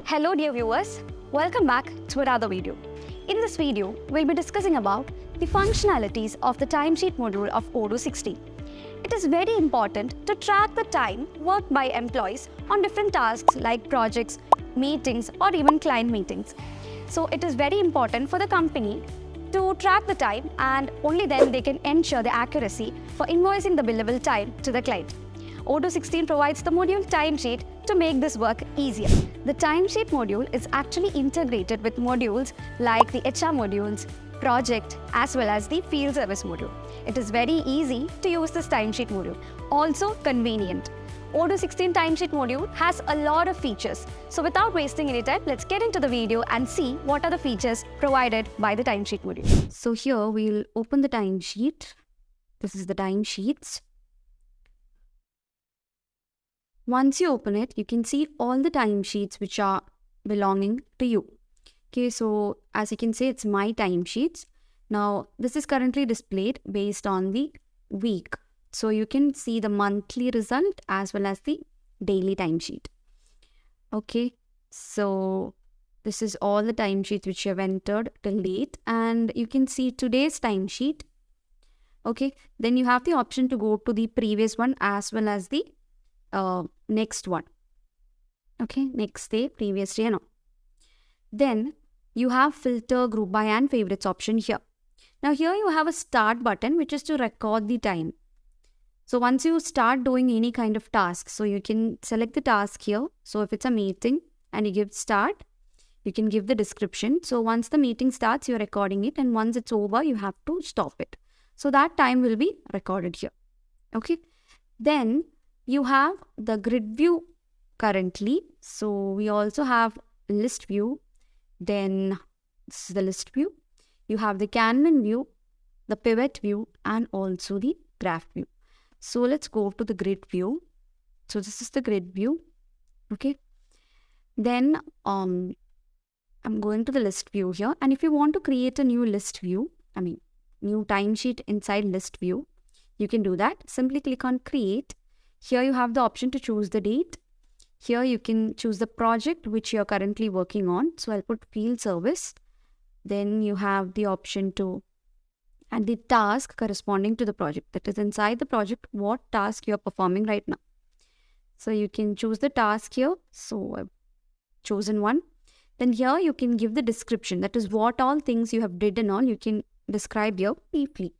Hello dear viewers, welcome back to another video. In this video, we'll be discussing about the functionalities of the timesheet module of Odoo 16. It is very important to track the time worked by employees on different tasks like projects, meetings or even client meetings. So it is very important for the company to track the time, and only then they can ensure the accuracy for invoicing the billable time to the client. Odoo 16 provides the module timesheet to make this work easier. The timesheet module is actually integrated with modules like the HR modules, project, as well as the field service module. It is very easy to use this timesheet module. Also convenient. Odoo 16 timesheet module has a lot of features. So without wasting any time, let's get into the video and see what are the features provided by the timesheet module. So here we'll open the timesheet. This is the timesheets. Once you open it, you can see all the timesheets which are belonging to you. Okay, so as you can see, it's my timesheets. Now, this is currently displayed based on the week. So you can see the monthly result as well as the daily timesheet. Okay, so this is all the timesheets which you have entered till date, and you can see today's timesheet. Okay, then you have the option to go to the previous one as well as the next one. Okay, next day, previous day and all. Then you have filter, group by and favorites option here. Now here you have a start button which is to record the time. So once you start doing any kind of task, so you can select the task here. So if it's a meeting and you give start, you can give the description. So once the meeting starts, you're recording it, and once it's over, you have to stop it. So that time will be recorded here. Okay, then you have the grid view currently. So we also have list view. Then this is the list view. You have the Kanban view, the pivot view, and also the graph view. So let's go to the grid view. So this is the grid view. Okay. Then I'm going to the list view here. And if you want to create a new list view, new timesheet inside list view, you can do that. Simply click on create. Here you have the option to choose the date. Here you can choose the project which you are currently working on. So I'll put field service. Then you have the option to add the task corresponding to the project. That is inside the project, what task you are performing right now. So you can choose the task here. So I've chosen one. Then here you can give the description. That is what all things you have did and all you can describe here briefly.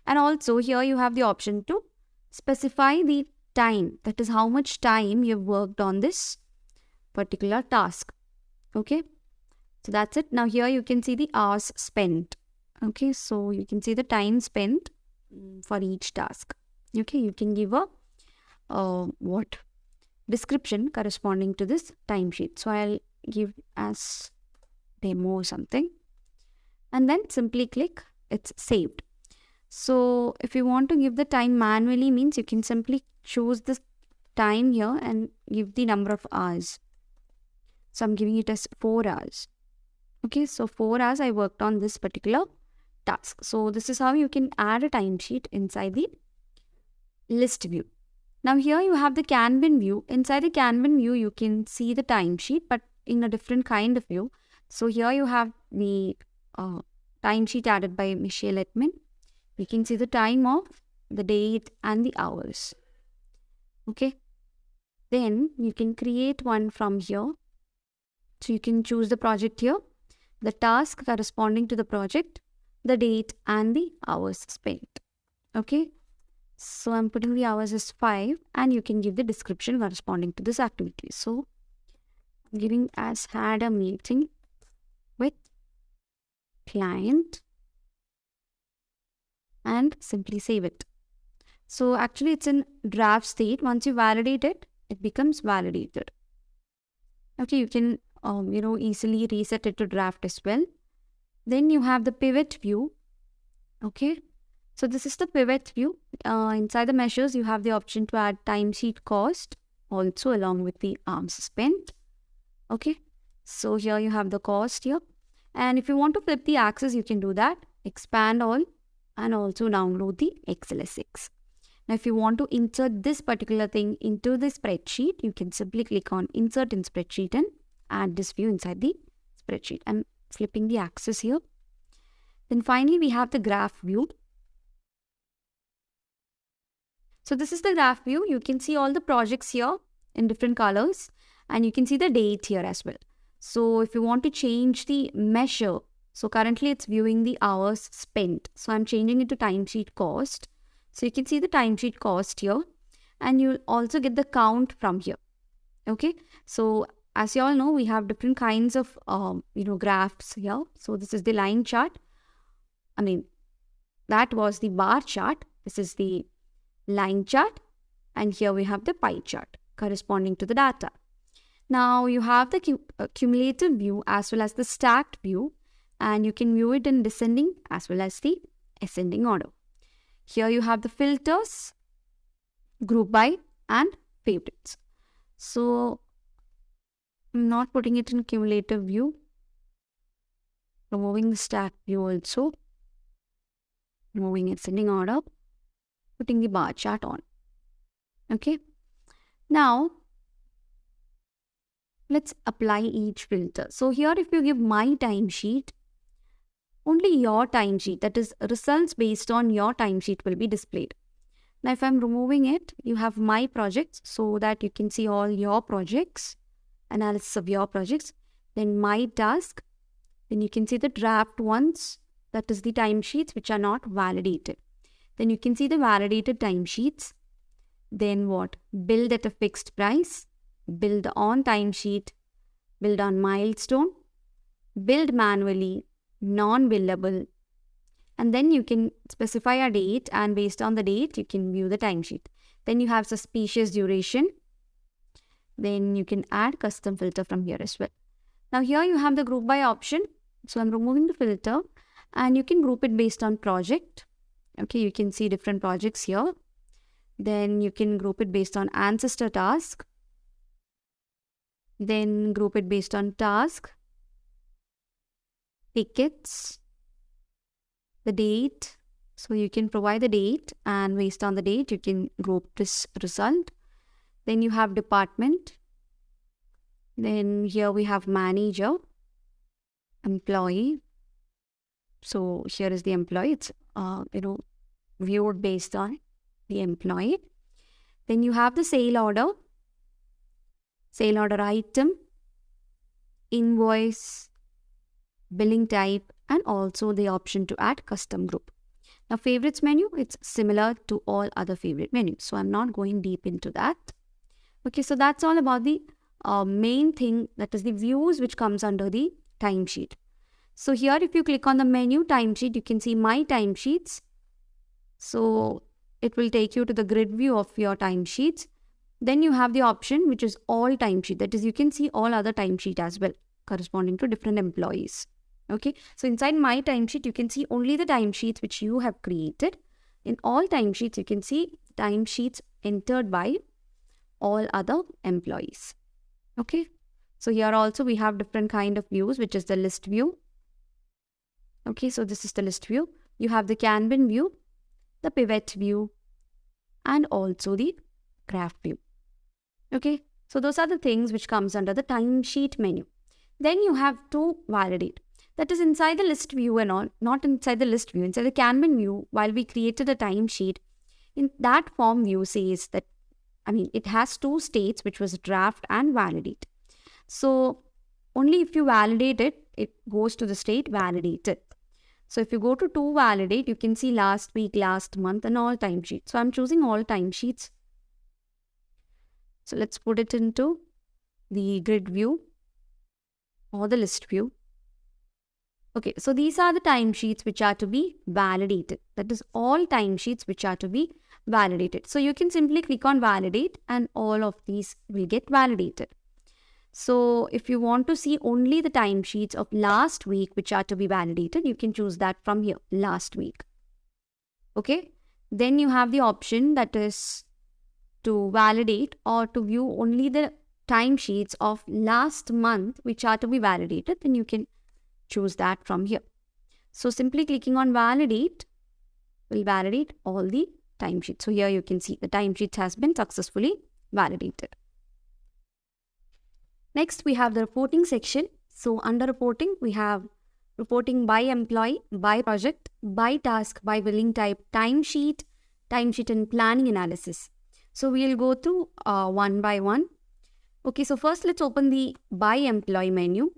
And also here you have the option to specify the time, that is how much time you've worked on this particular task. Okay, so that's it. Now here you can see the hours spent. Okay, so you can see the time spent for each task. Okay, you can give a description corresponding to this timesheet. So I'll give as demo or something, and then simply click it's saved. So if you want to give the time manually, means you can simply choose this time here and give the number of hours. So I'm giving it as 4 hours. Okay, so 4 hours I worked on this particular task. So this is how you can add a timesheet inside the list view. Now here you have the Kanban view. Inside the Kanban view, you can see the timesheet, but in a different kind of view. So here you have the timesheet added by Michelle Edmond. We can see the time of the date and the hours. Okay. Then you can create one from here. So you can choose the project here, the task corresponding to the project, the date and the hours spent. Okay. So I'm putting the hours as 5, and you can give the description corresponding to this activity. So I'm giving as had a meeting with client, and simply save it. So actually it's in draft state. Once you validate it, it becomes validated. Okay, you can easily reset it to draft as well. Then you have the pivot view. Okay, so this is the pivot view. Inside the measures, you have the option to add timesheet cost also along with the hours spent. Okay, so here you have the cost here. And if you want to flip the axis, you can do that. Expand all, and also download the XLSX. Now, if you want to insert this particular thing into the spreadsheet, you can simply click on Insert in Spreadsheet and add this view inside the spreadsheet. I'm flipping the axis here. Then finally, we have the graph view. So this is the graph view. You can see all the projects here in different colors, and you can see the date here as well. So if you want to change the measure, so currently it's viewing the hours spent. So I'm changing it to timesheet cost. So you can see the timesheet cost here, and you'll also get the count from here. Okay. So as you all know, we have different kinds of, graphs here. So this is the line chart. That was the bar chart. This is the line chart. And here we have the pie chart corresponding to the data. Now you have the cumulative view as well as the stacked view, and you can view it in descending as well as the ascending order. Here you have the filters, group by, and favorites. So I'm not putting it in cumulative view. Removing the stacked view also. Removing ascending order. Putting the bar chart on. Okay. Now let's apply each filter. So here if you give my timesheet, only your timesheet, that is results based on your timesheet, will be displayed. Now if I'm removing it, you have my projects so that you can see all your projects, analysis of your projects. Then my task, then you can see the draft ones, that is the timesheets which are not validated. Then you can see the validated timesheets. Then what? Billed at a fixed price, billed on timesheet, billed on milestone, billed manually, non-billable. And then you can specify a date, and based on the date, you can view the timesheet. Then you have suspicious duration. Then you can add custom filter from here as well. Now here you have the group by option. So I'm removing the filter, and you can group it based on project. Okay, you can see different projects here. Then you can group it based on ancestor task. Then group it based on task, tickets, the date. So you can provide the date, and based on the date, you can group this result. Then you have department. Then here we have manager, employee. So here is the employee. It's, viewed based on the employee. Then you have the sale order item, invoice, billing type, and also the option to add custom group. Now favorites menu, it's similar to all other favorite menus. So I'm not going deep into that. Okay, so that's all about the main thing, that is the views which comes under the timesheet. So here if you click on the menu timesheet, you can see my timesheets. So it will take you to the grid view of your timesheets. Then you have the option which is all timesheet. That is, you can see all other timesheet as well corresponding to different employees. Okay, so inside my timesheet, you can see only the timesheets which you have created. In all timesheets, you can see timesheets entered by all other employees. Okay, so here also we have different kind of views, which is the list view. Okay, so this is the list view. You have the Kanban view, the pivot view, and also the graph view. Okay, so those are the things which comes under the timesheet menu. Then you have to validate. That is inside the list view and all, not inside the list view. Inside the Kanban view, while we created a timesheet, in that form view says that, it has two states, which was draft and validate. So only if you validate it, it goes to the state validated. So if you go to validate, you can see last week, last month, and all timesheets. So I'm choosing all timesheets. So let's put it into the grid view or the list view. Okay, so these are the timesheets which are to be validated. That is all timesheets which are to be validated. So you can simply click on validate, and all of these will get validated. So if you want to see only the timesheets of last week which are to be validated, you can choose that from here, last week. Okay, then you have the option that is to validate or to view only the timesheets of last month which are to be validated. Then you can choose that from here. So simply clicking on validate will validate all the timesheets. So here you can see the timesheet has been successfully validated. Next, we have the reporting section. So under reporting, we have reporting by employee, by project, by task, by billing type, timesheet and planning analysis. So we'll go through one by one. Okay, so first let's open the by employee menu.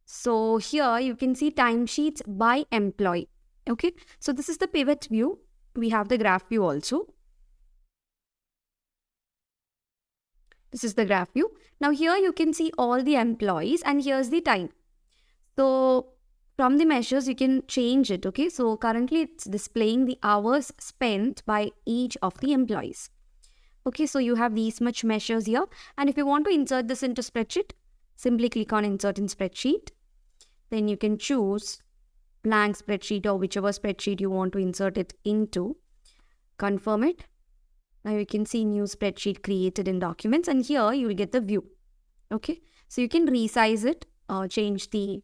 So here you can see timesheets by employee. Okay, so this is the pivot view. We have the graph view also. This is the graph view. Now here you can see all the employees and here's the time. So from the measures you can change it. Okay, so currently it's displaying the hours spent by each of the employees. Okay, so you have these much measures here. And if you want to insert this into spreadsheet, simply click on insert in spreadsheet. Then you can choose blank spreadsheet or whichever spreadsheet you want to insert it into. Confirm it. Now you can see new spreadsheet created in documents and here you will get the view. Okay, so you can resize it, change the,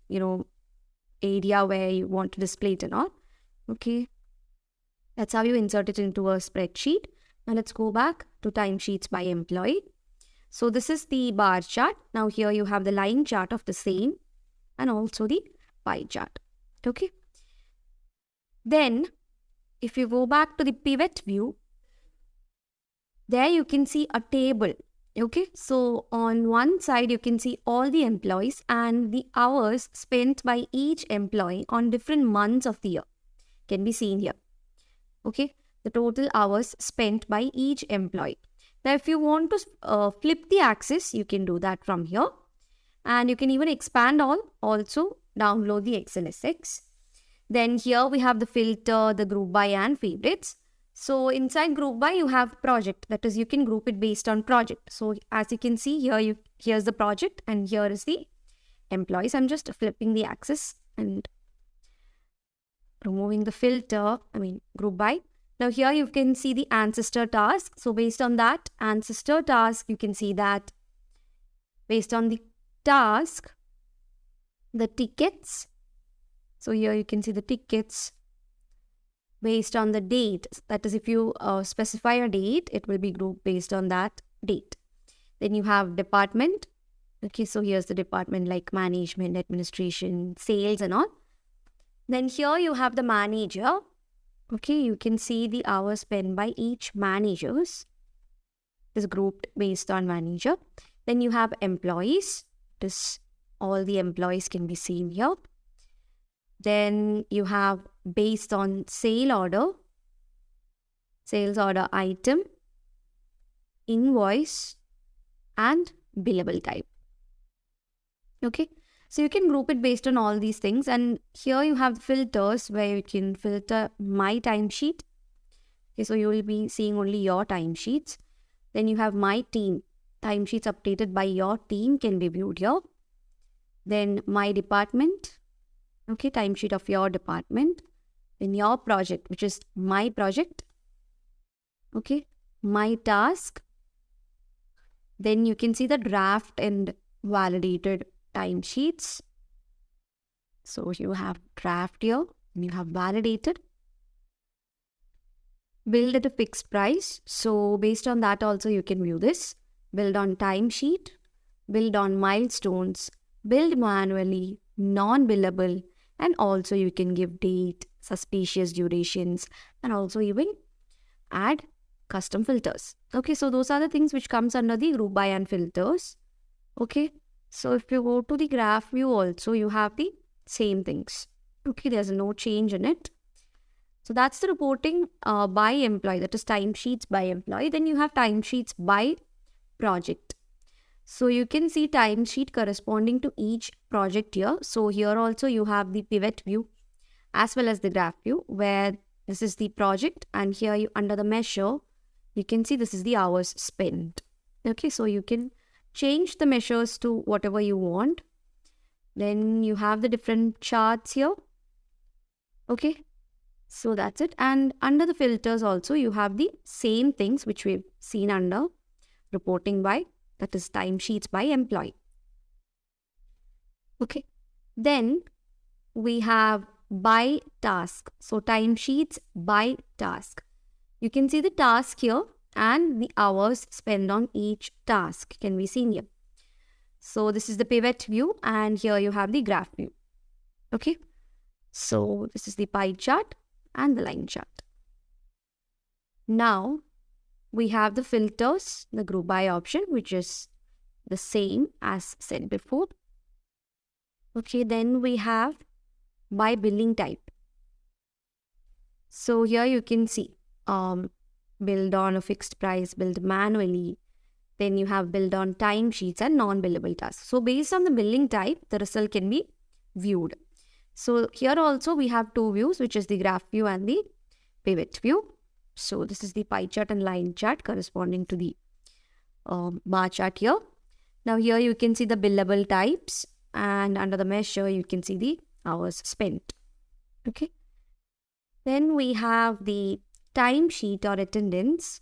area where you want to display it and all. Okay, that's how you insert it into a spreadsheet. Now let's go back to timesheets by employee. So this is the bar chart. Now here you have the line chart of the same and also the pie chart. Okay. Then if you go back to the pivot view, there you can see a table. Okay, so on one side you can see all the employees and the hours spent by each employee on different months of the year can be seen here. Okay, the total hours spent by each employee. Now if you want to flip the axis, you can do that from here, and you can even expand all, also download the XLSX. Then here we have the filter, the group by and favorites. So inside group by you have project, that is you can group it based on project. So as you can see here, here's the project and here is the employees. I'm just flipping the axis and removing the filter, group by. Now here you can see the ancestor task. So based on that ancestor task, you can see that based on the task, the tickets. So here you can see the tickets based on the date. That is, if you specify a date, it will be grouped based on that date. Then you have department. Okay, so here's the department like management, administration, sales and all. Then here you have the manager. Okay, you can see the hours spent by each managers is grouped based on manager. Then you have employees. This all the employees can be seen here. Then you have based on sales order item, invoice and billable type. Okay, so you can group it based on all these things, and here you have filters where you can filter my timesheet. Okay, so you will be seeing only your timesheets. Then you have my team. Timesheets updated by your team can be viewed here. Then my department. Okay, timesheet of your department. Then your project, which is my project. Okay, my task. Then you can see the draft and validated timesheets. So you have draft here and you have validated. Billed at a fixed price. So based on that also you can view this. Billed on timesheet, billed on milestones, billed manually, non-billable, and also you can give date, suspicious durations, and also even add custom filters. Okay, so those are the things which comes under the group by and filters. Okay, so if you go to the graph view also, you have the same things. Okay, there's no change in it. So that's the reporting by employee, that is timesheets by employee. Then you have timesheets by project. So you can see timesheet corresponding to each project here. So here also you have the pivot view as well as the graph view, where this is the project and here you under the measure, you can see this is the hours spent. Okay, so you can change the measures to whatever you want. Then you have the different charts here. Okay, so that's it. And under the filters also you have the same things which we've seen under reporting by, that is timesheets by employee. Okay, then we have by task. So timesheets by task. You can see the task here and the hours spent on each task can be seen here. So this is the pivot view, and here you have the graph view. Okay. So this is the pie chart and the line chart. Now we have the filters, the group by option, which is the same as said before. Okay, then we have by billing type. So here you can see billed on a fixed price, billed manually. Then you have billed on timesheets and non-billable tasks. So based on the billing type, the result can be viewed. So here also we have two views, which is the graph view and the pivot view. So this is the pie chart and line chart corresponding to the bar chart here. Now here you can see the billable types, and under the measure you can see the hours spent. Okay. Then we have the timesheet or attendance.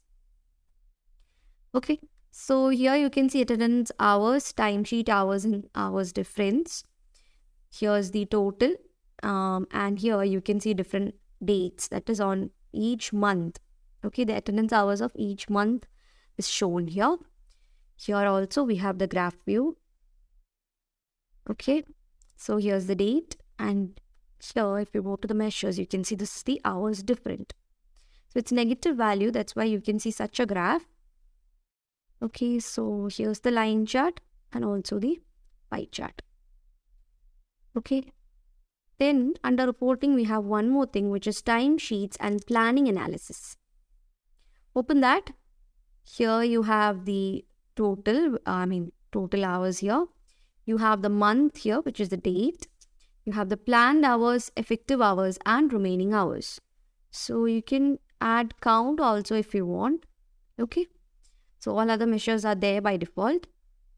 Okay. So here you can see attendance hours, timesheet hours and hours difference. Here's the total, and here you can see different dates, that is on each month. Okay, the attendance hours of each month is shown here. Here also we have the graph view. Okay, so here's the date, and here if you go to the measures, you can see this is the hours different. So it's negative value, that's why you can see such a graph. Okay, so here's the line chart and also the pie chart. Okay. Then under reporting, we have one more thing, which is timesheets and planning analysis. Open that. Here you have the total hours here. You have the month here, which is the date. You have the planned hours, effective hours, and remaining hours. So you can add count also if you want. Okay. So all other measures are there by default.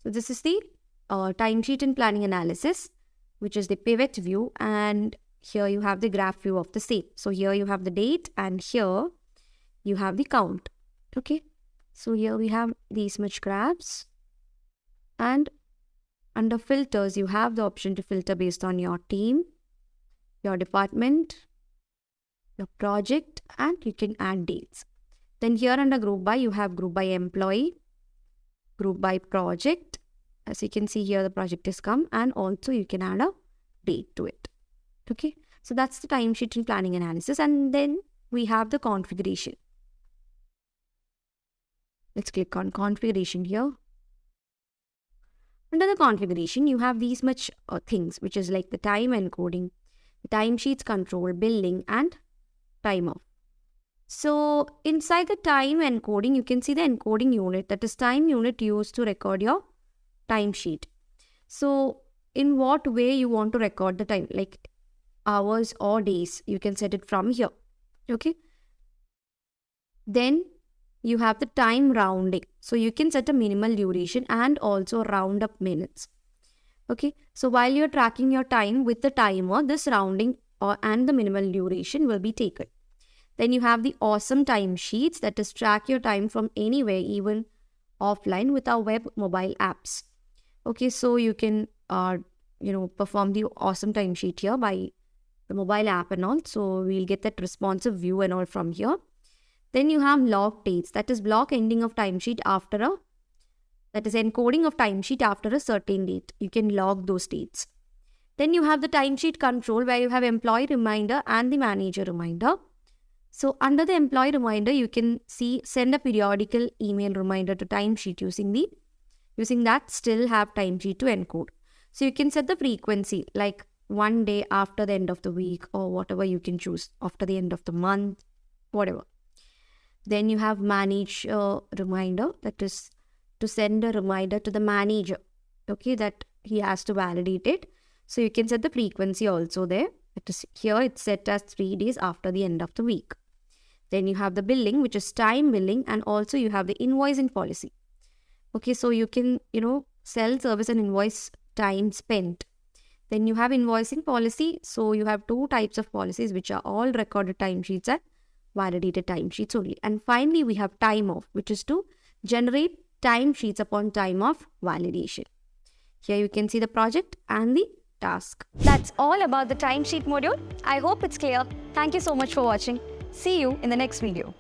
So this is the timesheet and planning analysis, which is the pivot view, and here you have the graph view of the same. So here you have the date, and here you have the count. Okay, so here we have these much graphs, and under filters you have the option to filter based on your team, your department, your project, and you can add dates. Then here under group by, you have group by employee, group by project. As you can see here, the project has come, and also you can add a date to it. Okay, so that's the timesheet and planning analysis. And then we have the configuration. Let's click on configuration here. Under the configuration, you have these much things, which is like the time encoding, the timesheets control, billing, and time off. So inside the time encoding, you can see the encoding unit, that is time unit used to record your timesheet. So in what way you want to record the time, like hours or days, you can set it from here. Okay. Then you have the time rounding. So you can set a minimal duration and also round up minutes. Okay. So while you're tracking your time with the timer, this rounding and the minimal duration will be taken. Then you have the awesome timesheets, that is track your time from anywhere, even offline with our web mobile apps. Okay, so you can perform the awesome timesheet here by the mobile app and all. So we'll get that responsive view and all from here. Then you have log dates, that is block ending of timesheet that is encoding of timesheet after a certain date. You can log those dates. Then you have the timesheet control, where you have employee reminder and the manager reminder. So under the employee reminder, you can see send a periodical email reminder to timesheet using that still have timesheet to encode. So you can set the frequency, like one day after the end of the week, or whatever you can choose, after the end of the month, whatever. Then you have manage reminder, that is to send a reminder to the manager, okay, that he has to validate it. So you can set the frequency also there. That is, here it's set as 3 days after the end of the week. Then you have the billing, which is time billing, and also you have the invoicing policy. Okay, so you can, sell, service and invoice time spent. Then you have invoicing policy. So you have two types of policies, which are all recorded timesheets and validated timesheets only. And finally, we have time off, which is to generate timesheets upon time of validation. Here you can see the project and the task. That's all about the timesheet module. I hope it's clear. Thank you so much for watching. See you in the next video.